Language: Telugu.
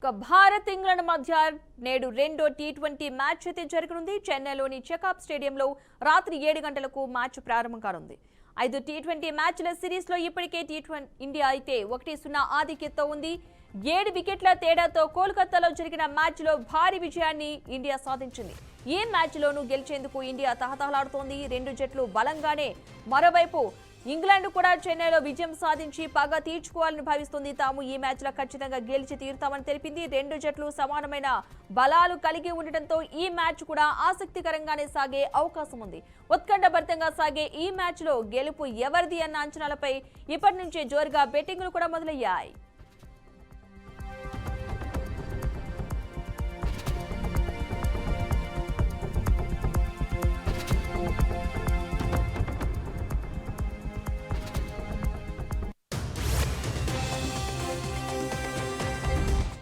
భారత్ ఇంగ్లాండ్ మధ్య నేడు రెండో టీ20 మ్యాచ్ అయితే జరగనుంది. చెన్నైలోని చెకప్ స్టేడియంలో రాత్రి 7 గంటలకు మ్యాచ్ ప్రారంభం కానుంది. 5 టీ20 మ్యాచ్ల సిరీస్ లో ఇప్పటికే ఇండియా అయితే 1-0 ఆధిక్యతతో ఉంది. 7 వికెట్ల తేడాతో కోల్కతాలో జరిగిన మ్యాచ్ లో భారీ విజయాన్ని ఇండియా సాధించింది. ఈ మ్యాచ్ లోనూ గెలిచేందుకు ఇండియా తహతహలాడుతోంది. రెండు జట్లు బలంగానే మరోవైపు ఇంగ్లాండ్ కూడా చెన్నైలో విజయం సాధించి పగ తీర్చుకోవాలని భావిస్తుంది. తాము ఈ మ్యాచ్ లో ఖచ్చితంగా గెలిచి తీరుతామని తెలిపింది. రెండు జట్లు సమానమైన బలాలు కలిగి ఉండటంతో ఈ మ్యాచ్ కూడా ఆసక్తికరంగానే సాగే అవకాశం ఉంది. ఉత్కంఠభరితంగా సాగే ఈ మ్యాచ్ లో గెలుపు ఎవరిది అన్న అంచనాలపై ఇప్పటి నుంచే జోరుగా బెట్టింగ్లు కూడా మొదలయ్యాయి.